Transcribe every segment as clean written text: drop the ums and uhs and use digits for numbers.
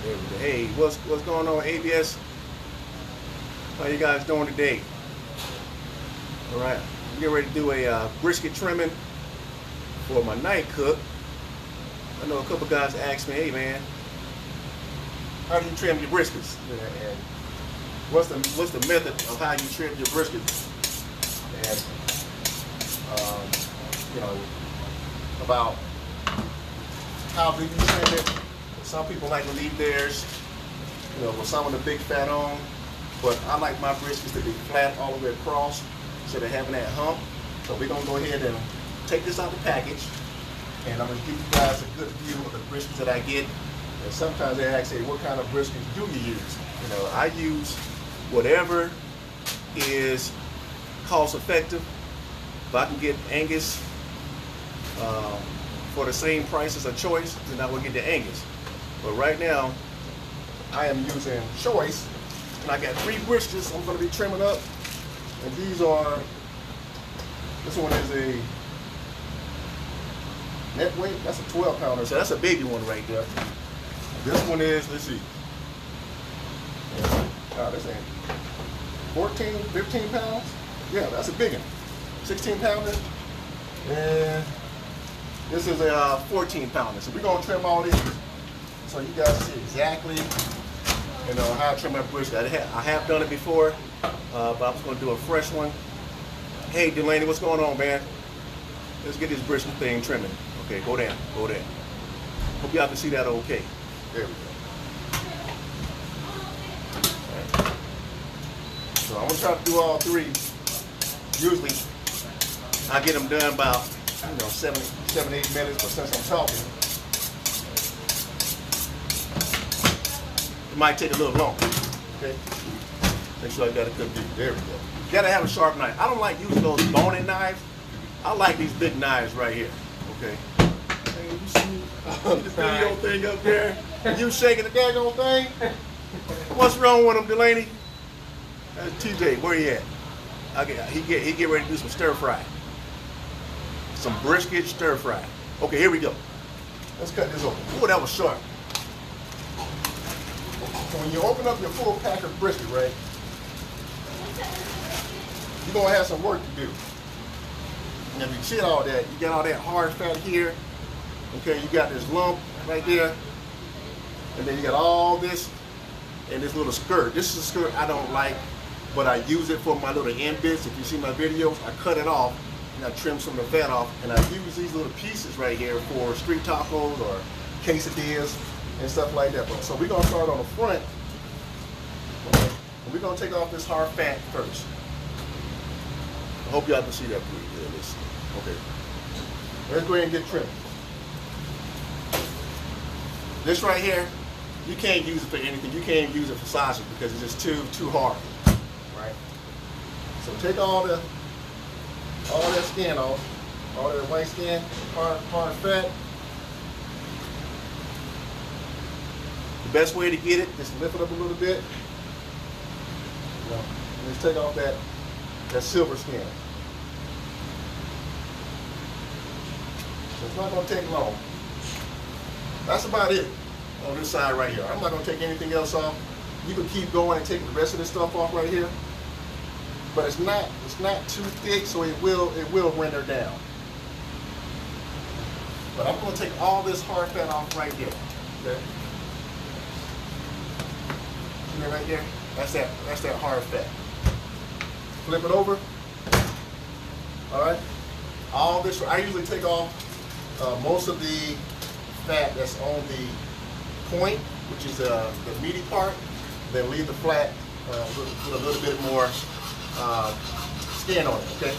There we go. Hey, what's going on, ABS? How you guys doing today? All right, I'm getting ready to do a brisket trimming for my night cook. I know a couple guys asked me, hey man, how do you trim your briskets? And what's the method of how you trim your briskets? And you know, about how do you trim it? Some people like to leave theirs, you know, with some of the big fat on, but I like my briskets to be flat all the way across, so they're having that hump. So we're gonna go ahead and take this out the package, and I'm gonna give you guys a good view of the briskets that I get. And sometimes they ask, hey, what kind of briskets do you use? You know, I use whatever is cost effective. If I can get Angus for the same price as a choice, then I will get the Angus. But right now, I am using choice, and I got 3 briskets I'm going to be trimming up. And these are, this one is a net weight, that's a 12 pounder, so that's a baby one right there. This one is, let's see, this ain't 14, 15 pounds. Yeah, that's a big one. 16 pounder. And this is a 14 pounder. So we're gonna trim all these so you guys see exactly, you know, how I trim my brisket. I have done it before, but I'm just gonna do a fresh one. Hey Delaney, what's going on, man? Let's get this brisket thing trimming. Okay, go down, go down. Hope y'all can see that okay. There we go. Right. So I'm gonna try to do all 3. Usually, I get them done about, you know, 7, 8 minutes, but since I'm talking, it might take a little longer, okay? Make sure I got a good view. There we go. You gotta have a sharp knife. I don't like using those boning knives. I like these big knives right here, okay? Hey, you see the video thing up there? You shaking the daggone thing? What's wrong with him, Delaney? That's TJ, where he at? He get ready to do some stir fry. Some brisket stir fry. Okay, here we go. Let's cut this open. Oh, that was sharp. When you open up your full pack of brisket, right, you're gonna have some work to do. And if you see all that, you got all that hard fat here. Okay, you got this lump right there, and then you got all this and this little skirt. This is a skirt I don't like, but I use it for my little end bits. If you see my videos, I cut it off and I trim some of the fat off, and I use these little pieces right here for street tacos or quesadillas and stuff like that. So we're gonna start on the front. Okay? And we're gonna take off this hard fat first. I hope y'all can see that pretty good. Okay. Let's go ahead and get trimmed. This right here, you can't use it for anything. You can't use it for sausage because it's just too hard. Right? So take all that skin off, all that white skin, hard fat. The best way to get it is to lift it up a little bit. You know, and just take off that silver skin. So it's not going to take long. That's about it on this side right here. I'm not going to take anything else off. You can keep going and take the rest of this stuff off right here. But it's not too thick, so it will render down. But I'm going to take all this hard fat off right here. Okay? See that right there? That's that hard fat. Flip it over. All right. All this, I usually take off most of the fat that's on the point, which is the meaty part, then leave the flat with a little bit more skin on it, okay?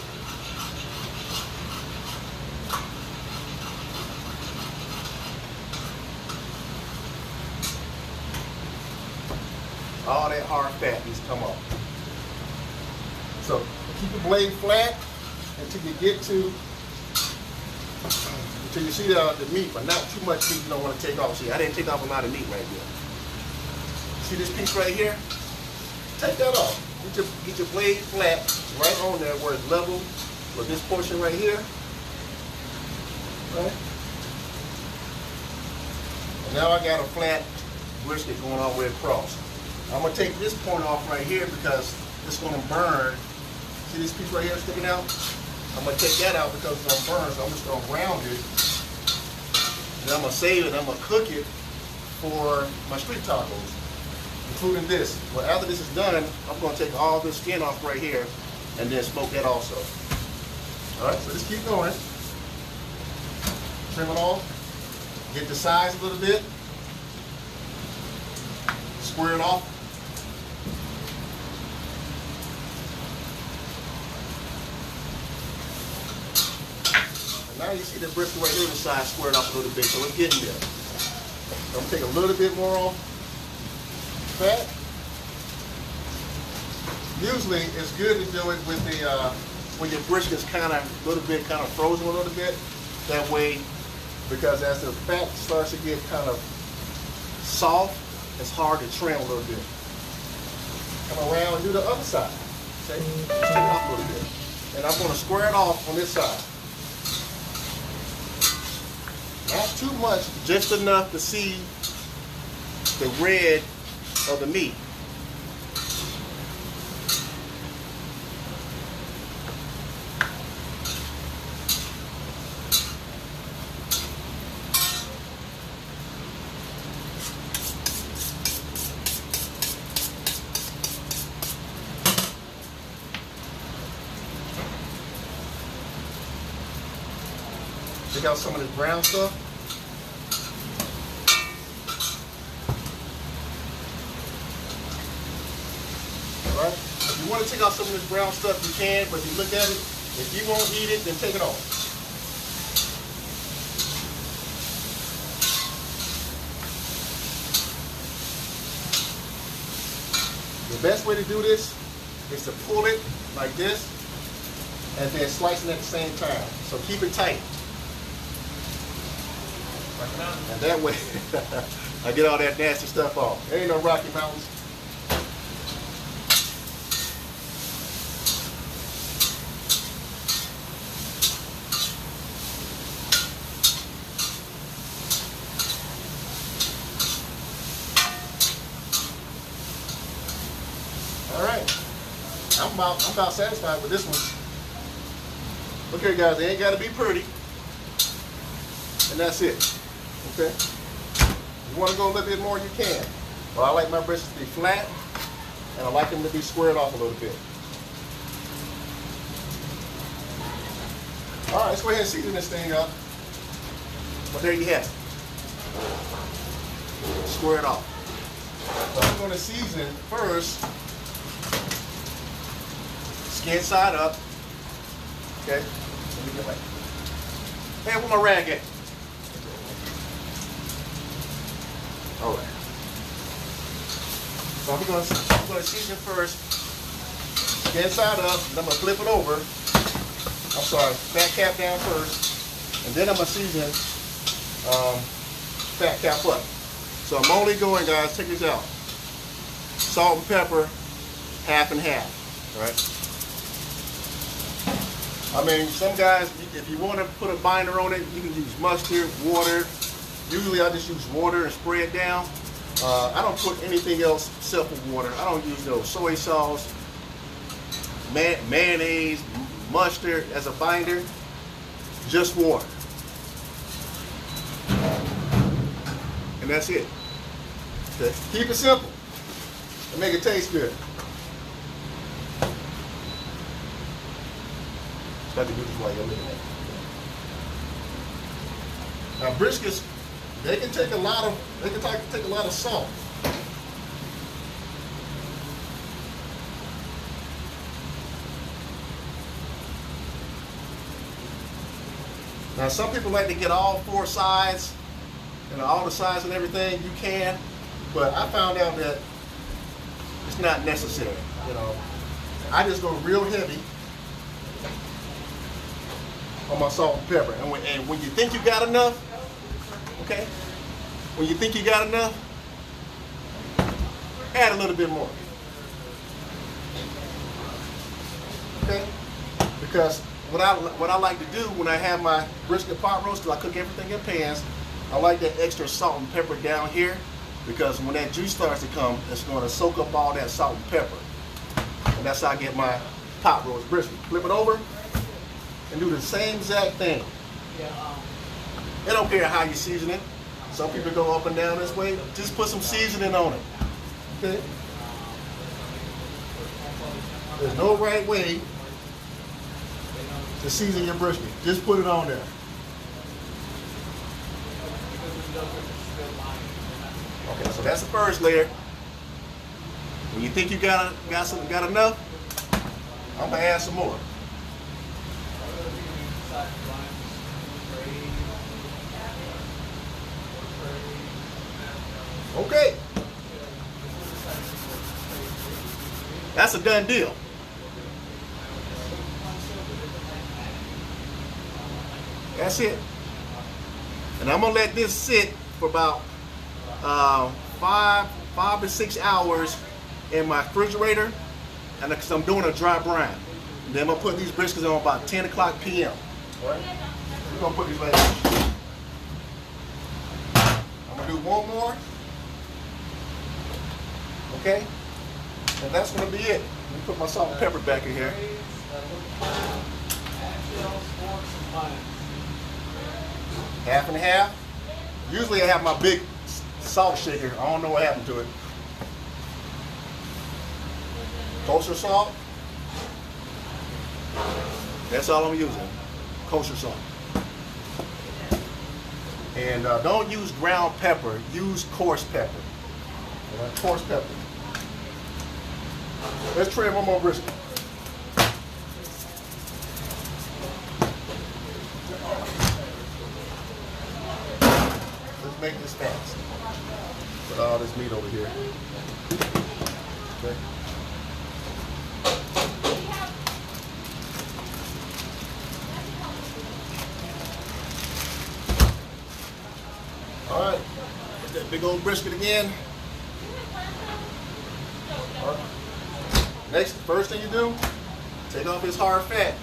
All that hard fat needs to come off. So keep the blade flat until you get to, until you see the meat, but not too much meat you don't want to take off. See, I didn't take off a lot of meat right here. See this piece right here? Take that off. Get your blade flat right on there where it's level with this portion right here. Right? And now I got a flat brisket going all the way across. I'm gonna take this point off right here because it's gonna burn. See this piece right here sticking out? I'm gonna take that out because it's gonna burn, so I'm just gonna round it. And I'm gonna save it, I'm gonna cook it for my street tacos, including this. Well, after this is done, I'm gonna take all this skin off right here and then smoke that also. All right, so let's keep going. Trim it off, get the size a little bit, square it off. And now you see the brisket right here, the side squared off a little bit, so it's getting there. I'm gonna take a little bit more off fat. Usually it's good to do it with the when your brisket's kind of a little bit kind of frozen a little bit. That way, because as the fat starts to get kind of soft, it's hard to trim a little bit. Come around and do the other side. Okay? Just take it off a little bit. And I'm going to square it off on this side. Not too much, just enough to see the red of the meat. Check out some of this brown stuff. Alright? If you want to take out some of this brown stuff, you can, but if you look at it, if you won't eat it, then take it off. The best way to do this is to pull it like this and then slicing at the same time. So keep it tight. And that way, I get all that nasty stuff off. There ain't no Rocky Mountains. All right, I'm about satisfied with this one. Okay, guys, they ain't got to be pretty, and that's it. Okay. You want to go a little bit more, you can. But I like my briskets to be flat, and I like them to be squared off a little bit. All right, let's go ahead and season this thing up. Well, there you have it. Square it off. So I'm going to season first, skin side up. Okay. Let me get my. Hey, where my rag at? All right. So I'm going to season first, skin side up, and I'm going to flip it over. I'm sorry, fat cap down first, and then I'm going to season fat cap up. So I'm only going, guys, check this out. Salt and pepper, half and half, all right? I mean, some guys, if you want to put a binder on it, you can use mustard, water. Usually I just use water and spray it down. I don't put anything else except for water. I don't use no soy sauce, mayonnaise, mustard as a binder. Just water. And that's it. Okay. Keep it simple and make it taste good. Got to do this while you're looking at it. Now briskets, they can take a lot of salt. Now some people like to get all four sides, and all the sides and everything. You can, but I found out that it's not necessary. You know, I just go real heavy on my salt and pepper, and when you think you got enough, okay, when you think you got enough, add a little bit more, okay? Because what I like to do when I have my brisket pot roast, because I cook everything in pans, I like that extra salt and pepper down here, because when that juice starts to come, it's going to soak up all that salt and pepper. And that's how I get my pot roast brisket. Flip it over and do the same exact thing. They don't care how you season it. Some people go up and down this way. Just put some seasoning on it. Okay? There's no right way to season your brisket. Just put it on there. Okay, so that's the first layer. When you think you got enough, I'm gonna add some more. Okay. That's a done deal. That's it. And I'm gonna let this sit for about 5 to 6 hours in my refrigerator, and because I'm doing a dry brine. And then I'm gonna put these briskets on about 10 o'clock p.m. All right? We're gonna put these right here. I'm gonna do one more. Okay? And that's gonna be it. Let me put my salt and pepper back in here. Half and half. Usually I have my big salt shaker. I don't know what happened to it. Kosher salt. That's all I'm using. Kosher salt. And don't use ground pepper. Use coarse pepper. Coarse pepper. Let's try one more brisket. Let's make this fast. Put all this meat over here. Okay. All right. Put that big old brisket again. All right. Next, first thing you do, take off this hard fat.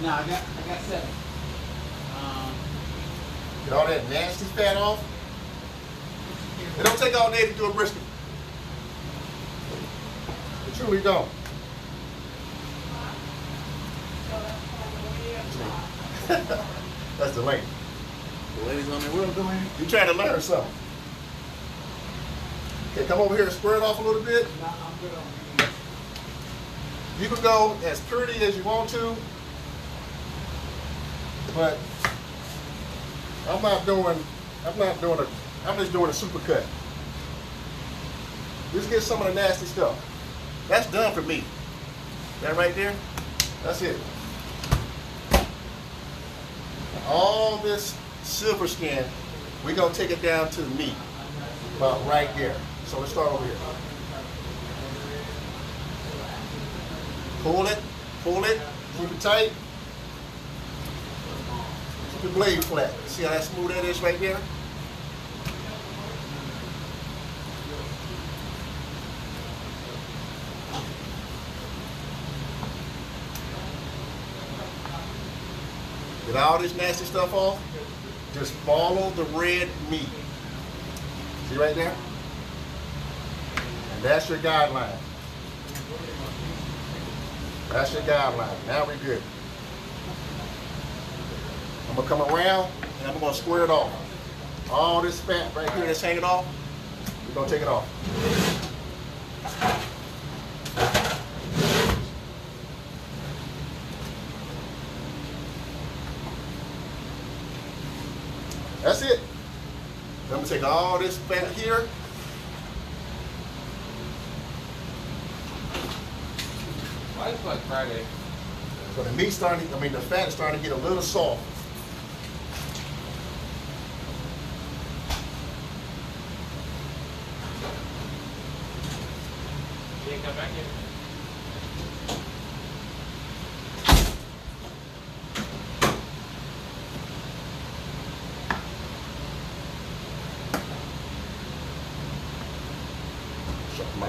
No, I got 7. Get all that nasty fat off. It don't take all day to do a brisket. It truly don't. That's the lady. The ladies on their wheel going. You trying to learn something. Okay, come over here and square it off a little bit. No, I'm good on these. You can go as pretty as you want to, but I'm just doing a super cut. Just get some of the nasty stuff. That's done for me. That right there, that's it. All this silver skin, we're gonna take it down to the meat, about right there. So let's start over here. Pull it, keep it tight. Keep the blade flat. See how that smooth that is right there? Get all this nasty stuff off. Just follow the red meat. See right there? And that's your guideline. That's your guideline. Now we're good. I'm gonna come around and I'm gonna square it off. All this fat right here that's hanging off, we're gonna take it off. That's it. I'm gonna take all this fat here. Why is Black Friday? So the meat's starting, the fat is starting to get a little soft. You didn't come back yet?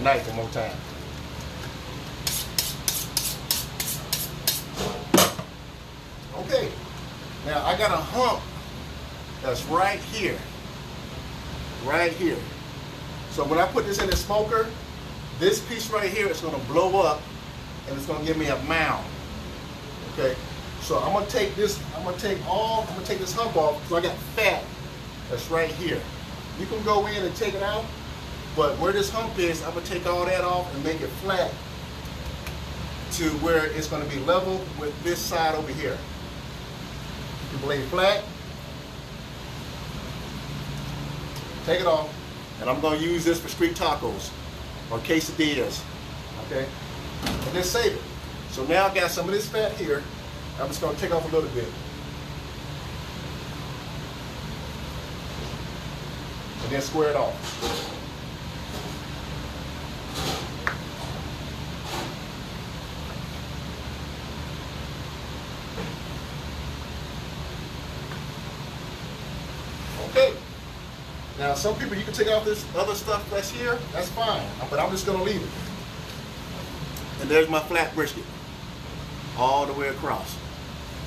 knife one more time. Okay, now I got a hump that's right here. Right here. So when I put this in the smoker, this piece right here is going to blow up and it's going to give me a mound. Okay, so I'm going to take this, I'm going to take this hump off because I got fat that's right here. You can go in and take it out, but where this hump is, I'm going to take all that off and make it flat to where it's going to be level with this side over here. You can lay it flat, take it off, and I'm going to use this for street tacos or quesadillas, okay? And then save it. So now I got some of this fat here. I'm just going to take off a little bit. And then square it off. Okay. Now some people, you can take off this other stuff that's here, that's fine, but I'm just gonna leave it. And there's my flat brisket, all the way across.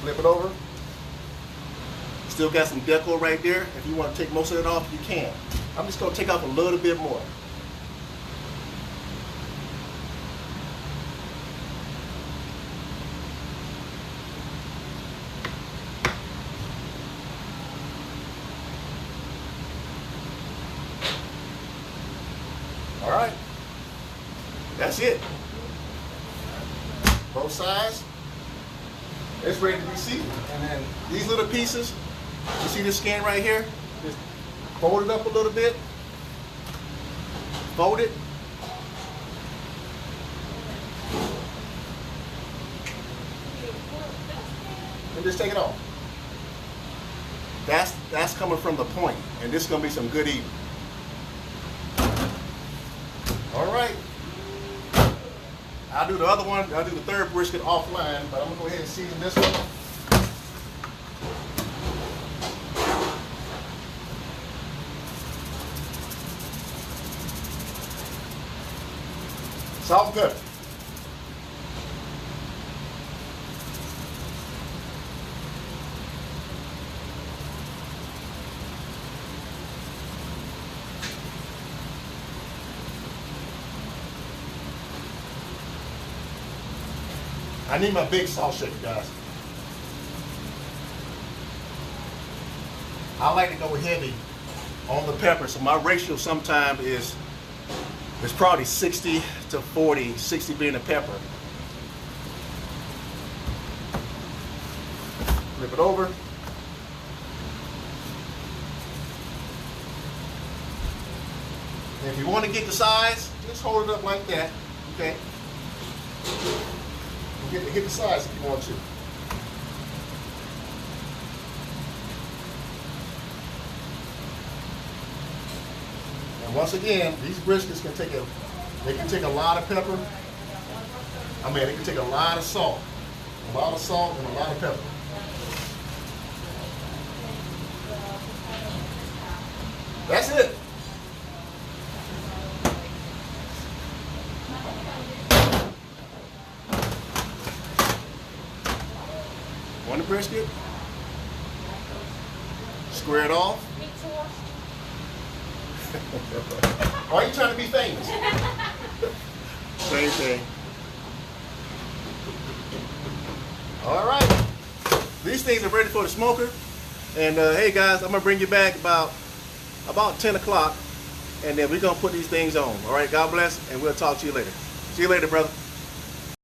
Flip it over. Still got some deco right there. If you want to take most of it off, you can. I'm just gonna take off a little bit more. All right, that's it. Both sides, it's ready to be seasoned. And then these little pieces, you see this skin right here? Just fold it up a little bit, fold it, and just take it off. That's coming from the point, and this is gonna be some good eating. All right, I'll do the other one. I'll do the third brisket offline, but I'm gonna go ahead and season this one. Salt and pepper. I need my big salt shaker, guys. I like to go heavy on the pepper, so my ratio sometimes is probably 60 to 40, 60 being the pepper. Flip it over. And if you want to get the size, just hold it up like that, okay? Get the size if you want to. And once again, these briskets can take a lot of pepper. I mean, they can take a lot of salt. A lot of salt and a lot of pepper. That's it. On the brisket, square it off. Why are you trying to be famous? Same thing. All right, these things are ready for the smoker. And hey guys, I'm gonna bring you back about 10 o'clock, and then we're gonna put these things on. All right, God bless, and we'll talk to you later. See you later, brother.